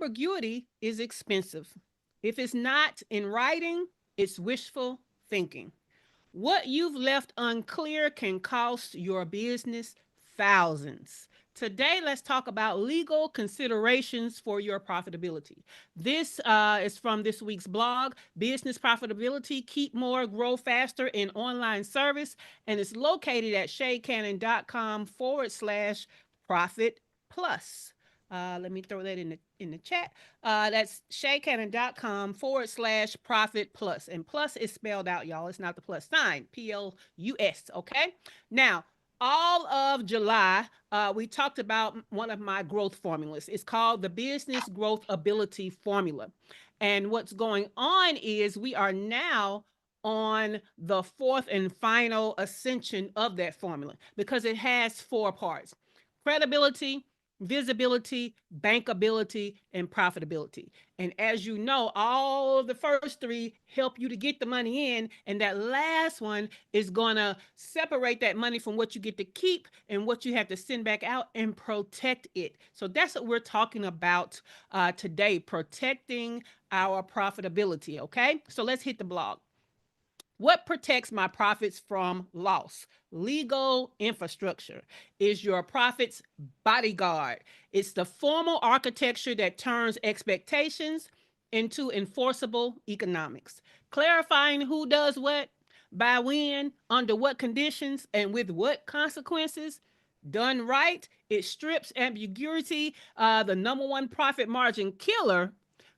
ambiguity is expensive. If it's not in writing, it's wishful thinking. What you've left unclear can cost your business thousands. Today, let's talk about legal considerations for your profitability. This is from this week's blog, Business Profitability, Keep More, Grow Faster in Online Service, and it's located at shaycannon.com/profit plus. Let me throw that in the chat. That's shaycannon.com/profit plus. And plus is spelled out, y'all. It's not the plus sign. PLUS. Okay. Now, all of July, we talked about one of my growth formulas. It's called the Business Growth Ability Formula. And what's going on is we are now on the fourth and final ascension of that formula because it has four parts: credibility, visibility, bankability, and profitability. And as you know, all the first three help you to get the money in, and that last one is going to separate that money from what you get to keep and what you have to send back out and protect it. So that's what we're talking about today, protecting our profitability. Okay, so let's hit the blog. What protects my profits from loss? Legal infrastructure is your profits bodyguard. It's the formal architecture that turns expectations into enforceable economics. Clarifying who does what, by when, under what conditions, and with what consequences. Done right, it strips ambiguity, the number one profit margin killer,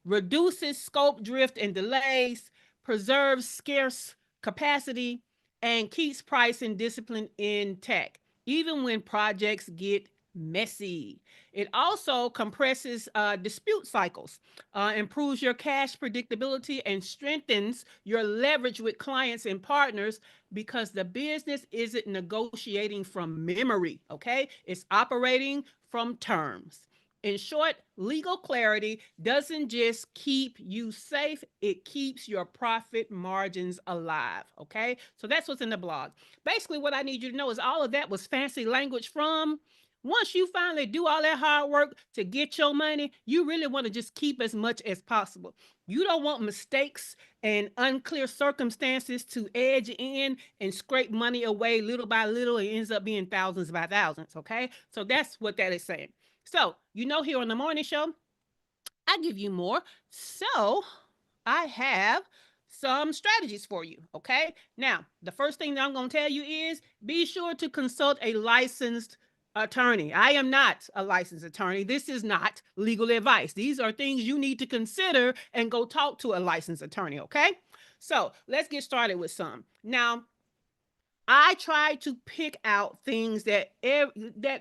reduces scope drift and delays, preserves scarce capacity, and keeps price and discipline intact, even when projects get messy. It also compresses dispute cycles, improves your cash predictability, and strengthens your leverage with clients and partners because the business isn't negotiating from memory, okay? It's operating from terms. In short, legal clarity doesn't just keep you safe, it keeps your profit margins alive. Okay. So that's what's in the blog. Basically, what I need you to know is all of that was fancy language from. Once you finally do all that hard work to get your money, you really want to just keep as much as possible. You don't want mistakes and unclear circumstances to edge in and scrape money away little by little. It ends up being thousands by thousands. Okay. So that's what that is saying. So, here on the morning show, I give you more. So, I have some strategies for you. Okay. Now, the first thing that I'm going to tell you is be sure to consult a licensed attorney. I am not a licensed attorney. This is not legal advice. These are things you need to consider and go talk to a licensed attorney. Okay. So, let's get started with some. Now, I try to pick out things that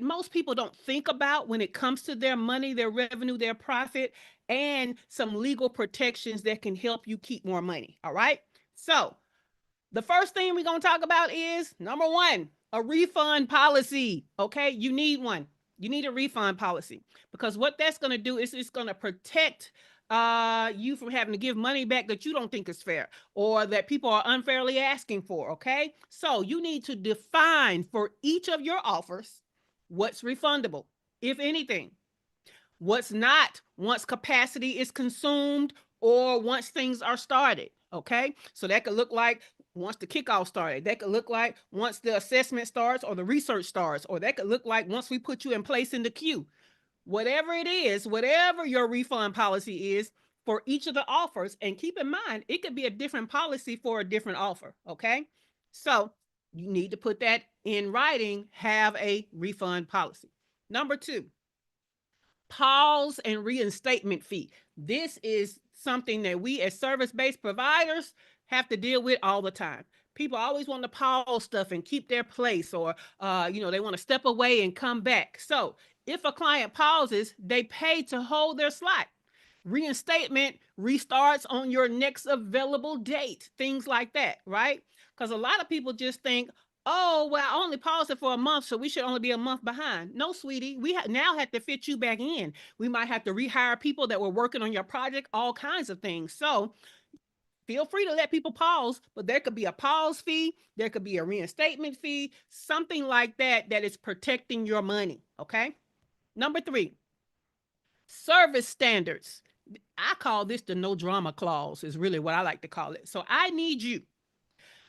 most people don't think about when it comes to their money, their revenue, their profit, and some legal protections that can help you keep more money. All right. So the first thing we're going to talk about is number one, a refund policy. Okay. You need one. You need a refund policy because what that's going to do is it's going to protect you from having to give money back that you don't think is fair or that people are unfairly asking for. Okay. So you need to define for each of your offers what's refundable, if anything, what's not once capacity is consumed or once things are started. Okay. So that could look like once the kickoff started, that could look like once the assessment starts or the research starts, or that could look like once we put you in place in the queue. Whatever it is, whatever your refund policy is for each of the offers, and keep in mind, it could be a different policy for a different offer. Okay. So you need to put that in writing, have a refund policy. Number two, pause and reinstatement fee. This is something that we as service-based providers have to deal with all the time. People always want to pause stuff and keep their place, or they want to step away and come back. So if a client pauses, they pay to hold their slot. Reinstatement restarts on your next available date, things like that, right? Because a lot of people just think, oh, well, I only paused it for a month, so we should only be a month behind. No, sweetie, we now have to fit you back in. We might have to rehire people that were working on your project, all kinds of things. So feel free to let people pause, but there could be a pause fee, there could be a reinstatement fee, something like that that is protecting your money. Okay. Number three, Service standards. I call this the no drama clause, is really what I like to call it. So I need you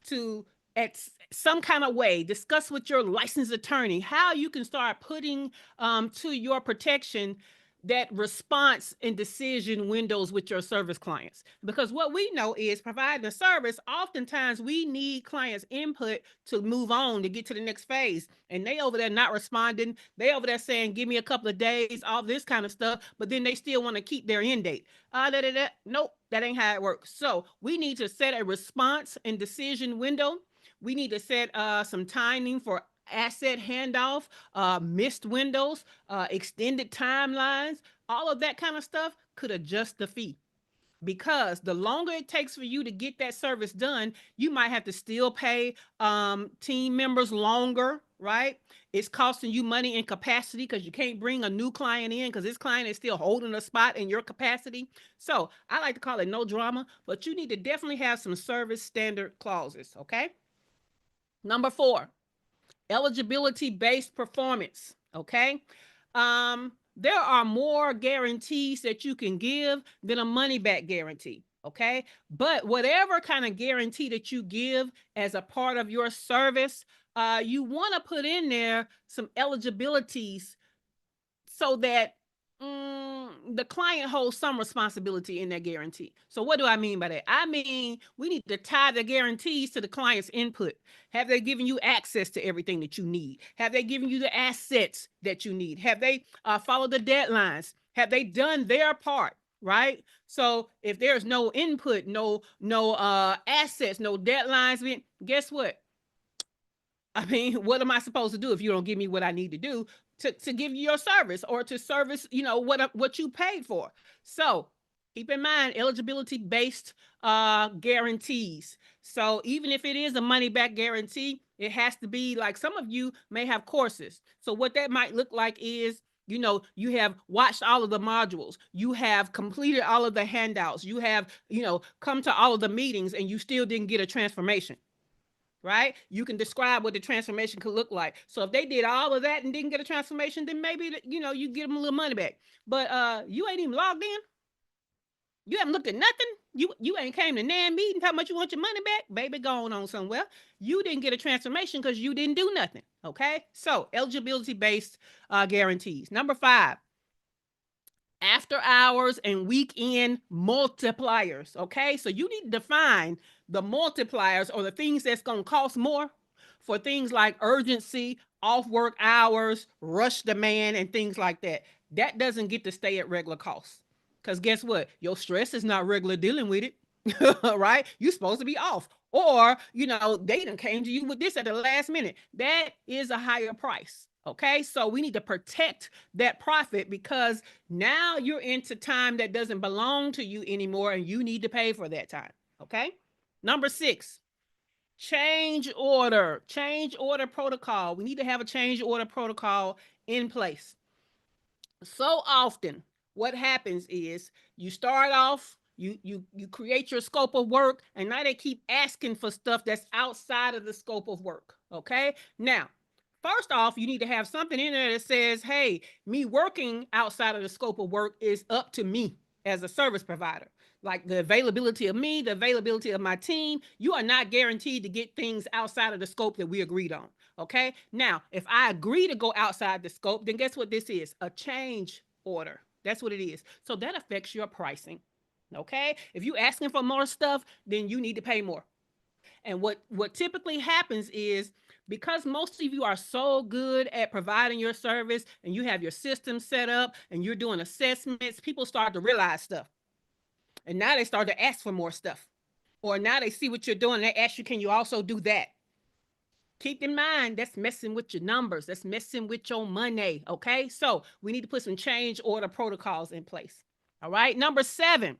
to, at some kind of way, discuss with your licensed attorney how you can start putting to your protection that response and decision windows with your service clients. Because what we know is providing a service, oftentimes we need clients' input to move on, to get to the next phase. And they over there not responding. They over there saying, give me a couple of days, all this kind of stuff. But then they still want to keep their end date. Nope, that ain't how it works. So we need to set a response and decision window. We need to set some timing for asset handoff, missed windows, extended timelines, all of that kind of stuff could adjust the fee. Because the longer it takes for you to get that service done, you might have to still pay team members longer, right? It's costing you money in capacity because you can't bring a new client in because this client is still holding a spot in your capacity. So I like to call it no drama, but you need to definitely have some service standard clauses, okay? Number 4, eligibility-based performance, okay? There are more guarantees that you can give than a money-back guarantee, okay? But whatever kind of guarantee that you give as a part of your service, you want to put in there some eligibilities so that the client holds some responsibility in that guarantee. So what do I mean by that? I mean, we need to tie the guarantees to the client's input. Have they given you access to everything that you need? Have they given you the assets that you need? Have they followed the deadlines? Have they done their part? Right? So if there's no input, no assets, no deadlines, guess what? I mean, what am I supposed to do if you don't give me what I need to do to give you your service or to service, what you paid for? So keep in mind eligibility-based guarantees. So even if it is a money-back guarantee, it has to be like, some of you may have courses. So what that might look like is, you have watched all of the modules, you have completed all of the handouts, you have, come to all of the meetings, and you still didn't get a transformation. Right? You can describe what the transformation could look like. So if they did all of that and didn't get a transformation, then maybe, you get them a little money back. But you ain't even logged in. You haven't looked at nothing. You ain't came to NAN meeting talking about you want your money back. Baby, going on somewhere. You didn't get a transformation because you didn't do nothing. Okay? So eligibility-based guarantees. Number 5, after hours and weekend multipliers. Okay, so you need to define the multipliers, or the things that's going to cost more, for things like urgency, off work hours, rush demand, and things like that. That doesn't get to stay at regular costs, because guess what? Your stress is not regular dealing with it. Right? You're supposed to be off, or they done came to you with this at the last minute. That is a higher price. Okay, so we need to protect that profit, because now you're into time that doesn't belong to you anymore, and you need to pay for that time. Okay, number 6, change order protocol. We need to have a change order protocol in place. So often what happens is you start off, you create your scope of work, and now they keep asking for stuff that's outside of the scope of work. Okay, now first off, you need to have something in there that says, hey, me working outside of the scope of work is up to me as a service provider. Like the availability of me, the availability of my team. You are not guaranteed to get things outside of the scope that we agreed on. Okay. Now, if I agree to go outside the scope, then guess what this is? A change order. That's what it is. So that affects your pricing. Okay. If you're asking for more stuff, then you need to pay more. And what typically happens is, because most of you are so good at providing your service, and you have your system set up, and you're doing assessments, people start to realize stuff. And now they start to ask for more stuff. Or now they see what you're doing, and they ask you, can you also do that? Keep in mind, that's messing with your numbers. That's messing with your money. Okay, so we need to put some change order protocols in place. All right, number 7,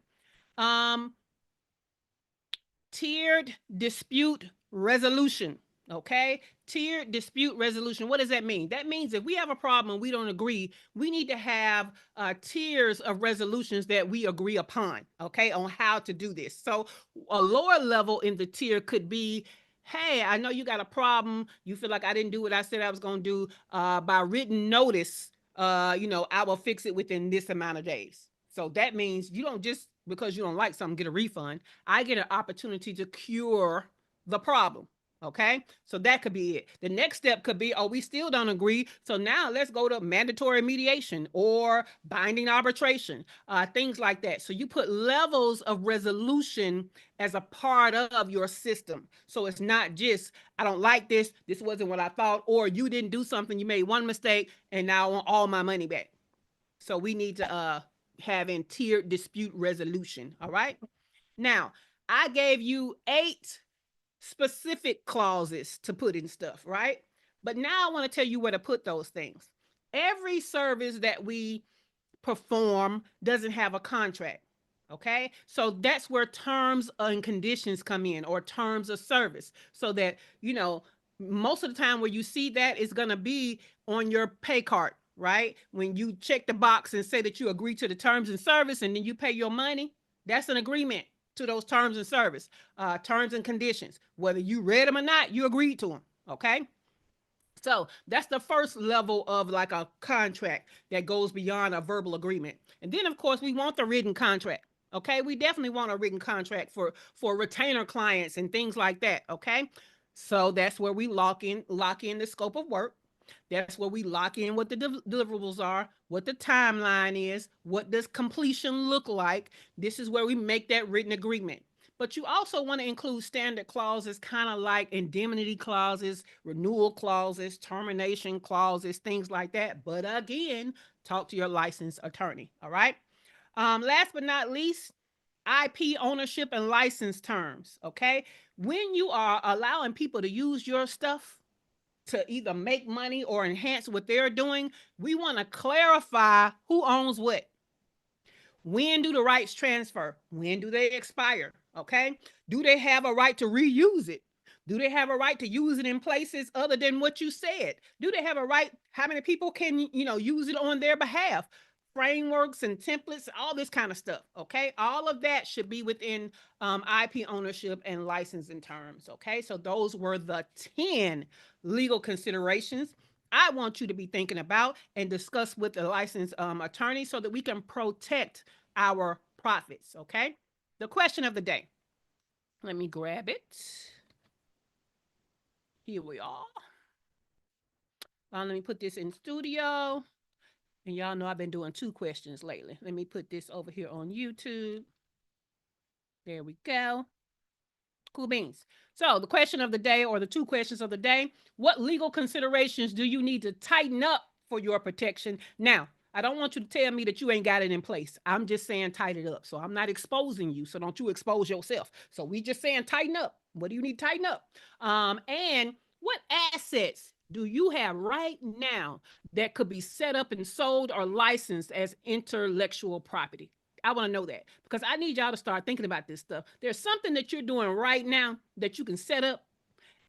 tiered dispute resolution. Okay, tiered dispute resolution. What does that mean? That means if we have a problem and we don't agree, we need to have tiers of resolutions that we agree upon, okay, on how to do this. So a lower level in the tier could be, hey, I know you got a problem. You feel like I didn't do what I said I was going to do. By written notice, I will fix it within this amount of days. So that means you don't just because you don't like something get a refund. I get an opportunity to cure the problem. Okay, so that could be it. The next step could be, oh, we still don't agree. So now let's go to mandatory mediation or binding arbitration, things like that. So you put levels of resolution as a part of your system. So it's not just, I don't like this, this wasn't what I thought, or you didn't do something, you made one mistake, and now I want all my money back. So we need to have in tiered dispute resolution. All right. Now, I gave you 8 specific clauses to put in stuff, right? But now I want to tell you where to put those things. Every service that we perform doesn't have a contract. Okay, so that's where terms and conditions come in, or terms of service, so that most of the time where you see that is going to be on your pay card, right? When you check the box and say that you agree to the terms and service, and then you pay your money, that's an agreement to those terms and service, terms and conditions. Whether you read them or not, you agreed to them. Okay. So that's the first level of like a contract that goes beyond a verbal agreement. And then of course we want the written contract. Okay. We definitely want a written contract for retainer clients and things like that. Okay. So that's where we lock in the scope of work. That's where we lock in what the deliverables are, what the timeline is, what does completion look like. This is where we make that written agreement. But you also want to include standard clauses, kind of like indemnity clauses, renewal clauses, termination clauses, things like that. But again, talk to your licensed attorney. All right. Last but not least, IP ownership and license terms. Okay. When you are allowing people to use your stuff to either make money or enhance what they're doing, we want to clarify who owns what. When do the rights transfer? When do they expire? Okay. Do they have a right to reuse it? Do they have a right to use it in places other than what you said? Do they have a right? How many people can, use it on their behalf? Frameworks and templates, all this kind of stuff. Okay. All of that should be within IP ownership and licensing terms. Okay. So those were the 10 legal considerations I want you to be thinking about and discuss with a licensed attorney so that we can protect our profits. Okay. The question of the day. Let me grab it. Here we are. Let me put this in studio. And y'all know I've been doing 2 questions lately. Let me put this over here on YouTube. There we go. Cool beans. So the question of the day, or the 2 questions of the day: what legal considerations do you need to tighten up for your protection? Now, I don't want you to tell me that you ain't got it in place. I'm just saying tighten it up. So I'm not exposing you. So don't you expose yourself. So we just saying tighten up. What do you need to tighten up? And what assets do you have right now that could be set up and sold or licensed as intellectual property? I want to know that, because I need y'all to start thinking about this stuff. There's something that you're doing right now that you can set up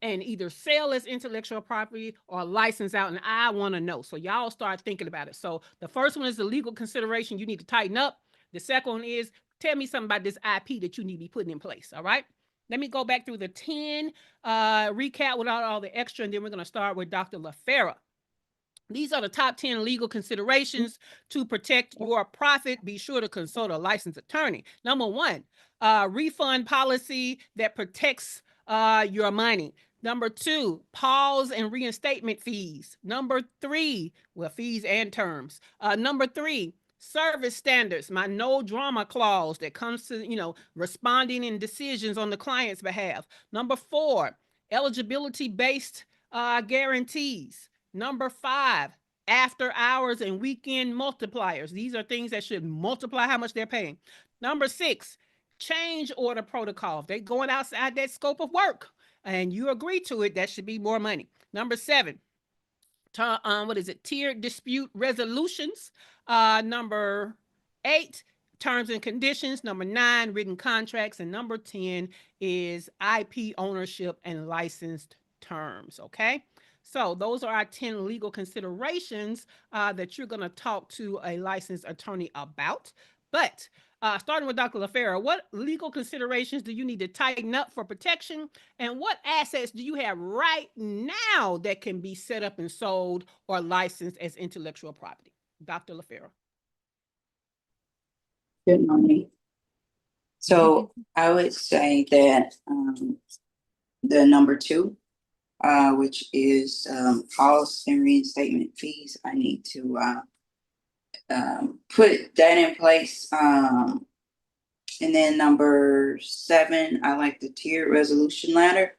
and either sell as intellectual property or license out, and I want to know. So y'all start thinking about it. So the first one is the legal consideration you need to tighten up. The second one is tell me something about this IP that you need to be putting in place. All right. Let me go back through the 10 recap without all the extra, and then we're going to start with Dr. LaFera. These are the top 10 legal considerations to protect your profit. Be sure to consult a licensed attorney. Number 1, refund policy that protects your money. Number 2, pause and reinstatement fees. Number 3, well, fees and terms. Number 3, service standards, my no drama clause that comes to, responding in decisions on the client's behalf. Number 4, eligibility based guarantees. Number 5, after hours and weekend multipliers. These are things that should multiply how much they're paying. Number 6, change order protocol. If they're going outside that scope of work and you agree to it, that should be more money. Number 7, tiered dispute resolutions. Number 8, terms and conditions. Number 9, written contracts. And number 10 is IP ownership and licensed terms. Okay. So those are our 10 legal considerations that you're going to talk to a licensed attorney about. But starting with Dr. LaFera, what legal considerations do you need to tighten up for protection? And what assets do you have right now that can be set up and sold or licensed as intellectual property? Dr. LaFera. Good morning. So I would say that the number two, which is costs and reinstatement fees, I need to put that in place. And then number seven, I like the tiered resolution ladder.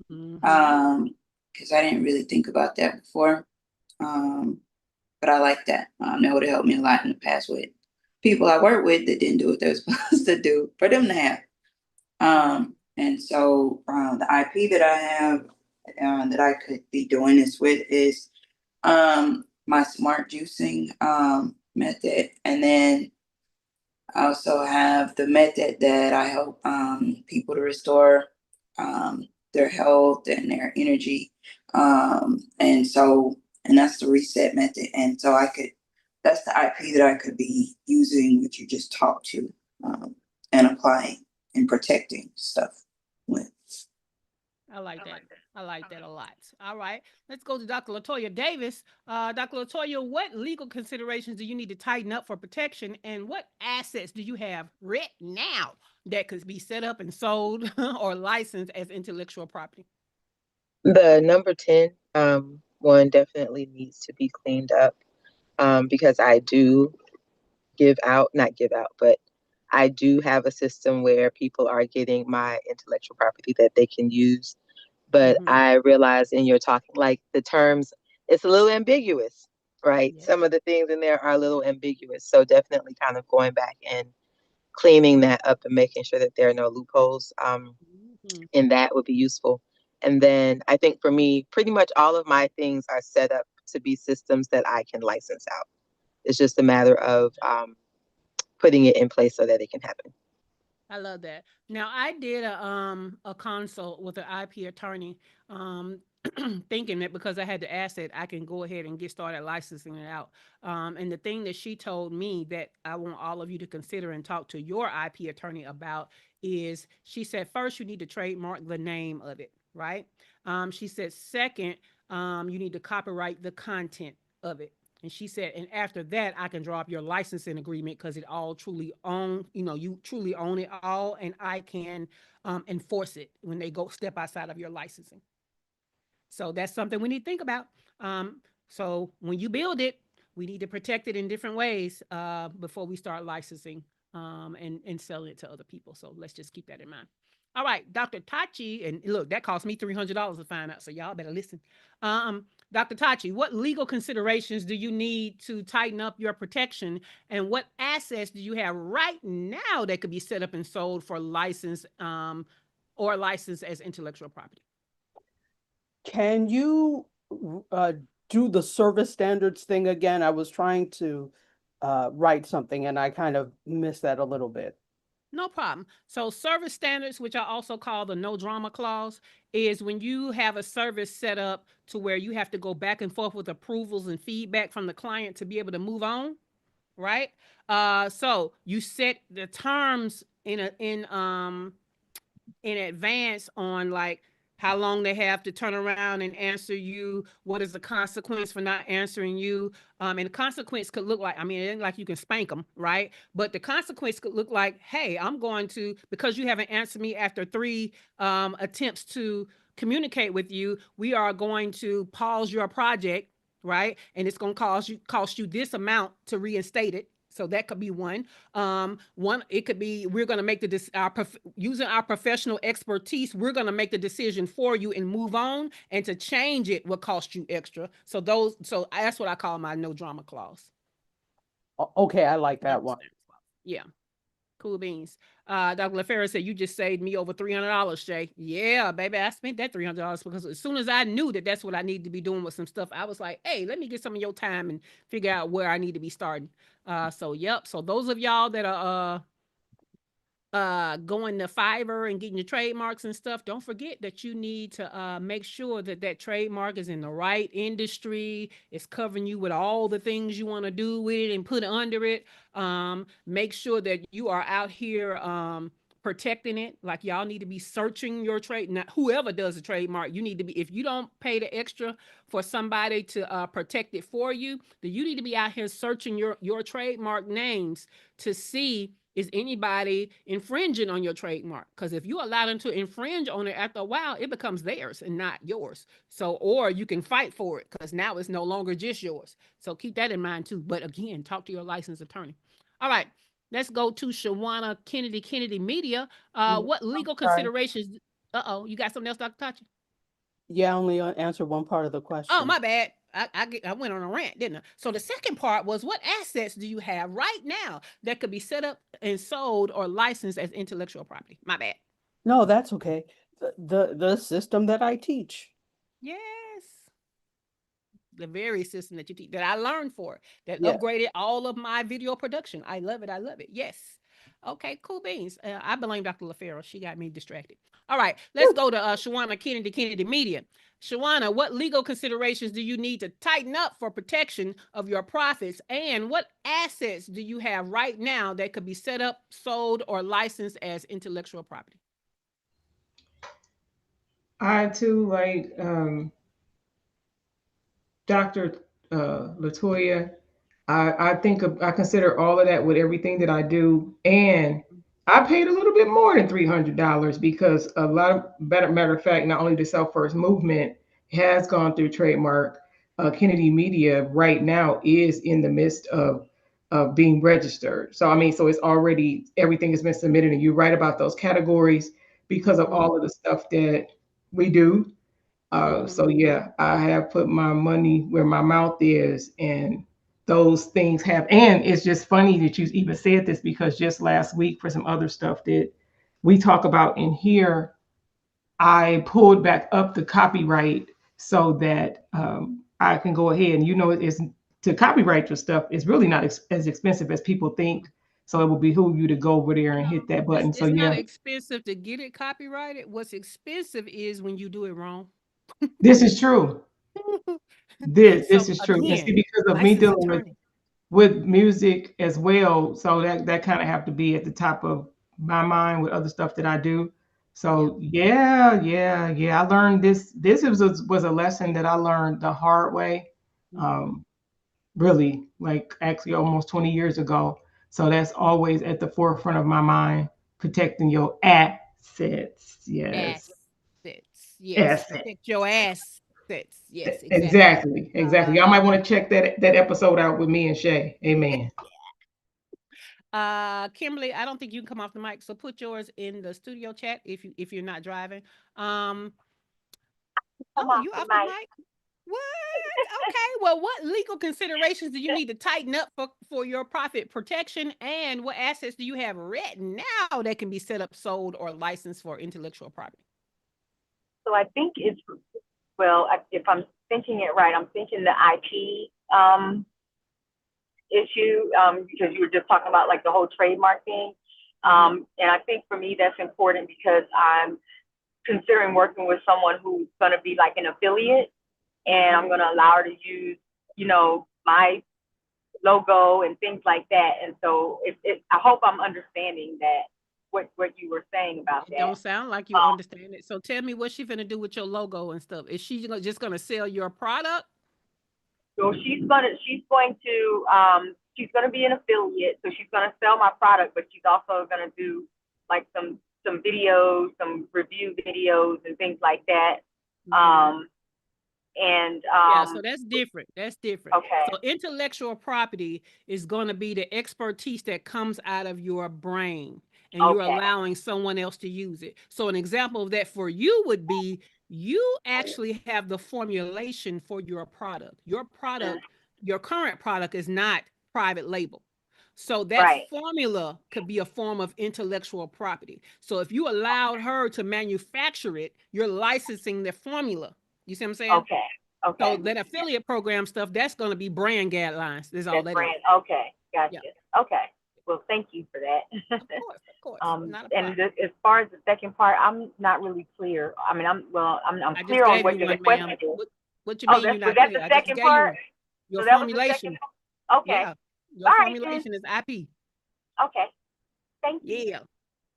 Because I didn't really think about that before. But I like that. That would have helped me a lot in the past with people I work with that didn't do what they're supposed to do for them to have. And so the IP that I have that I could be doing this with is my smart juicing method. And then I also have the method that I help people to restore their health and their energy. And that's the reset method. And so that's the IP that I could be using, which you just talked to, and applying and protecting stuff with. I like that. I like that a lot. All right. Let's go to Dr. Latoya Davis. Dr. Latoya, what legal considerations do you need to tighten up for protection, and what assets do you have right now that could be set up and sold or licensed as intellectual property? The number 10 one definitely needs to be cleaned up because I do not give out, but I do have a system where people are getting my intellectual property that they can use. But I realize in your talking, like the terms, it's a little ambiguous, right? Yeah. Some of the things in there are a little ambiguous. So definitely kind of going back and cleaning that up and making sure that there are no loopholes in that would be useful. And then I think for me, pretty much all of my things are set up to be systems that I can license out. It's just a matter of putting it in place so that it can happen. I love that. Now I did a consult with an IP attorney, thinking that because I had the asset, I can go ahead and get started licensing it out. And the thing that she told me that I want all of you to consider and talk to your IP attorney about is, she said, first you need to trademark the name of it, right? She said second, you need to copyright the content of it. And she said, and after that, I can draw up your licensing agreement because it all truly own, you truly own it all, and I can enforce it when they go step outside of your licensing. So that's something we need to think about. So when you build it, we need to protect it in different ways before we start licensing and selling it to other people. So let's just keep that in mind. All right, Dr. Tachi, and look, that cost me $300 to find out, so y'all better listen. Dr. Tachi, what legal considerations do you need to tighten up your protection, and what assets do you have right now that could be set up and sold for license or licensed as intellectual property? Can you do the service standards thing again? I was trying to write something and I kind of missed that a little bit. No problem. So service standards, which I also call the no drama clause, is when you have a service set up to where you have to go back and forth with approvals and feedback from the client to be able to move on, right? So you set the terms in advance on like how long they have to turn around and answer you, what is the consequence for not answering you. And the consequence could look like, I mean, it ain't like you can spank them, right? But the consequence could look like, hey, I'm going to, because you haven't answered me after 3 attempts to communicate with you, we are going to pause your project, right? And it's going to cost you this amount to reinstate it. So that could be one. It could be, we're going to make using our professional expertise, we're going to make the decision for you and move on. And to change it will cost you extra. So that's what I call my no drama clause. Okay, I like that one. Yeah. Cool beans. Dr. LaFera said, you just saved me over $300, Shay. Yeah, baby, I spent that $300 because as soon as I knew that that's what I needed to be doing with some stuff, I was like, hey, let me get some of your time and figure out where I need to be starting. Yep. So those of y'all that are going to Fiverr and getting your trademarks and stuff, don't forget that you need to make sure that that trademark is in the right industry. It's covering you with all the things you want to do with it and put under it. Make sure that you are out here protecting it. Like y'all need to be searching your trade. Now, whoever does the trademark, you need to be, if you don't pay the extra for somebody to protect it for you, then you need to be out here searching your trademark names to see, is anybody infringing on your trademark? Because if you allow them to infringe on it, after a while, it becomes theirs and not yours. So, or you can fight for it because now it's no longer just yours. So keep that in mind too. But again, talk to your licensed attorney. All right. Let's go to Shawana Kennedy Media. What legal Sorry. considerations? You got something else, Dr. Tachi? Yeah, I only answered one part of the Oh, question. my bad. I went on a rant, didn't I? So the second part was, what assets do you have right now that could be set up and sold or licensed as intellectual property? My bad. No, that's okay. The system that I teach. Yes. The very system that you teach, that I learned for, that Yeah. upgraded all of my video production. I love it. I love it. Yes. Okay, cool beans. I blame Dr. LaFaro. She got me distracted. All right, let's go to Shawana Kennedy Media. Shawana, what legal considerations do you need to tighten up for protection of your profits? And what assets do you have right now that could be set up, sold, or licensed as intellectual property? I too, like Dr. Latoya, I think I consider all of that with everything that I do, and I paid a little bit more than $300 because a lot of matter of fact, not only the Self First movement has gone through trademark. Kennedy Media right now is in the midst of being registered. So I mean, so it's already, everything has been submitted, and you're right about those categories because of all of the stuff that we do. So yeah, I have put my money where my mouth is, and those things have. And it's just funny that you even said this because just last week, for some other stuff that we talk about in here, I pulled back up the copyright so that I can go ahead, and it's to copyright your stuff is really not as expensive as people think. So it will behoove you to go over there and hit that button. So It's not yeah, expensive to get it copyrighted. What's expensive is when you do it wrong. this is true. This So is true. And see, again, because of me licensed dealing attorney. with music as well, so that kind of have to be at the top of my mind with other stuff that I do. So yeah. I learned this. This was a lesson that I learned the hard way. Really, like actually almost 20 years ago. So that's always at the forefront of my mind, protecting your assets. Yes. Assets. Yes. Assets. Protect your assets. Yes, exactly. Exactly. Y'all might want to check that episode out with me and Shay. Amen. Kimberly, I don't think you can come off the mic, so put yours in the studio chat if you're not driving. You off the mic? What? Okay. Well, what legal considerations do you need to tighten up for your profit protection, and what assets do you have right now that can be set up, sold, or licensed for intellectual property? So I think it's, well, if I'm thinking it right, I'm thinking the IP issue, because you were just talking about like the whole trademark thing. And I think for me, that's important because I'm considering working with someone who's going to be like an affiliate, and I'm going to allow her to use, my logo and things like that. And so I hope I'm understanding that, what you were saying about that. Don't sound like you understand it. So tell me, what's she gonna do with your logo and stuff? Is she just gonna sell your product? So she's going to be an affiliate. So she's going to sell my product, but she's also going to do like some videos, some review videos and things like that. So that's different. Okay. So intellectual property is going to be the expertise that comes out of your brain, and you're allowing someone else to use it. So an example of that for you would be, you actually have the formulation for your product. Your current product is not private label. So that formula could be a form of intellectual property. So if you allowed her to manufacture it, you're licensing the formula. You see what I'm saying? Okay. So that affiliate program stuff, that's going to be brand guidelines. That's all that brand. is. Okay. Gotcha. Yeah. Okay. Well, thank you for that. Of course. Not a and problem. as far as the second part, I'm not really clear. I mean, I'm clear on what your question is. What you mean you're not was that clear? the second part? Your So formulation. Okay. Yeah. Your formulation is IP. Okay. Thank you. Yeah.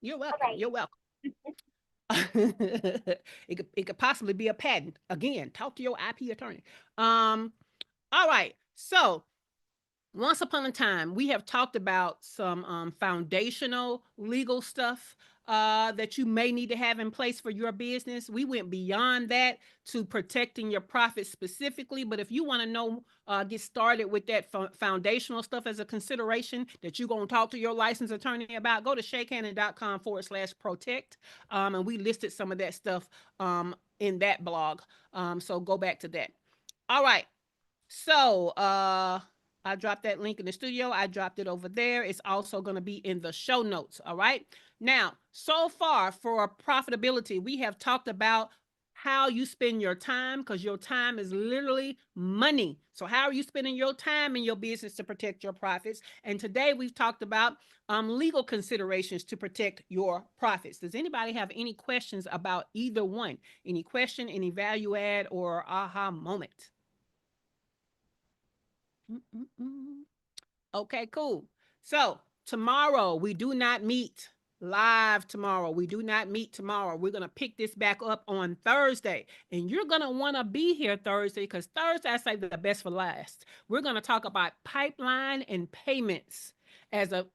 You're welcome. Okay. You're welcome. It could possibly be a patent. Again, talk to your IP attorney. All right. So once upon a time, we have talked about some foundational legal stuff that you may need to have in place for your business. We went beyond that to protecting your profits specifically. But if you want to know, get started with that foundational stuff as a consideration that you're going to talk to your licensed attorney about, go to shakehannon.com/protect. And we listed some of that stuff in that blog. So go back to that. All right. So, I dropped that link in the studio. I dropped it over there. It's also going to be in the show notes. All right. Now, so far for profitability, we have talked about how you spend your time, because your time is literally money. So how are you spending your time in your business to protect your profits? And today we've talked about legal considerations to protect your profits. Does anybody have any questions about either one? Any question, any value add, or aha moment? Okay, cool. So tomorrow we do not meet live tomorrow. We do not meet tomorrow. We're going to pick this back up on Thursday. And you're going to want to be here Thursday, because Thursday, I say the best for last. We're going to talk about pipeline and payments as a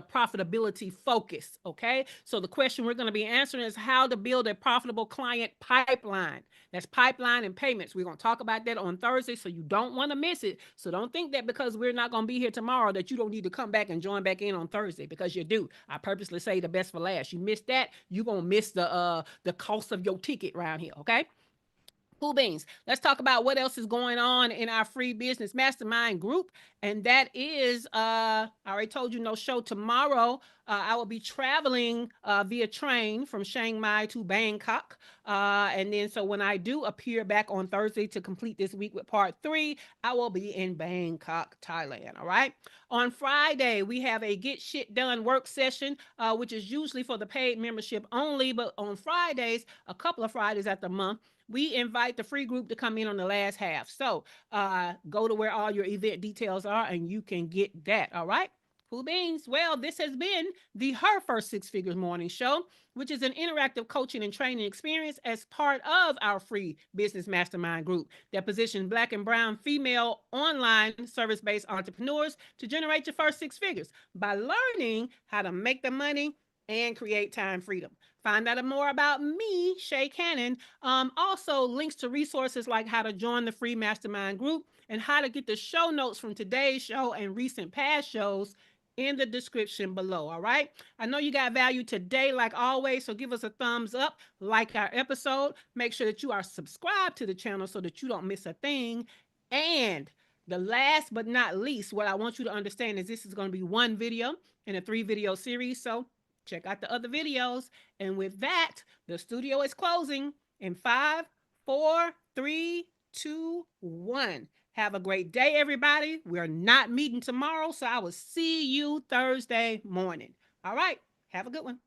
profitability focus. Okay. So the question we're going to be answering is how to build a profitable client pipeline. That's pipeline and payments. We're going to talk about that on Thursday, so you don't want to miss it. So don't think that because we're not going to be here tomorrow that you don't need to come back and join back in on Thursday, because you do. I purposely say the best for last. You miss that, you're going to miss the cost of your ticket around here. Okay. Cool beans. Let's talk about what else is going on in our free business mastermind group. And that is, I already told you, no show tomorrow. I will be traveling via train from Chiang Mai to Bangkok. And then so when I do appear back on Thursday to complete this week with part 3, I will be in Bangkok, Thailand. All right. On Friday, we have a Get Shit Done work session, which is usually for the paid membership only. But on Fridays, a couple of Fridays at the month, we invite the free group to come in on the last half. So go to where all your event details are and you can get that. All right. Cool beans. Well, this has been the Her First Six Figures Morning Show, which is an interactive coaching and training experience as part of our free business mastermind group that positions Black and brown female online service-based entrepreneurs to generate your first 6 figures by learning how to make the money and create time freedom. Find out more about me, Shay Cannon. Also, links to resources like how to join the free mastermind group and how to get the show notes from today's show and recent past shows in the description below. All right. I know you got value today, like always. So give us a thumbs up, like our episode. Make sure that you are subscribed to the channel so that you don't miss a thing. And the last but not least, what I want you to understand is this is going to be one video in a 3-video series. So check out the other videos. And with that, the studio is closing in 5, 4, 3, 2, 1. Have a great day, everybody. We're not meeting tomorrow, so I will see you Thursday morning. All right. Have a good one.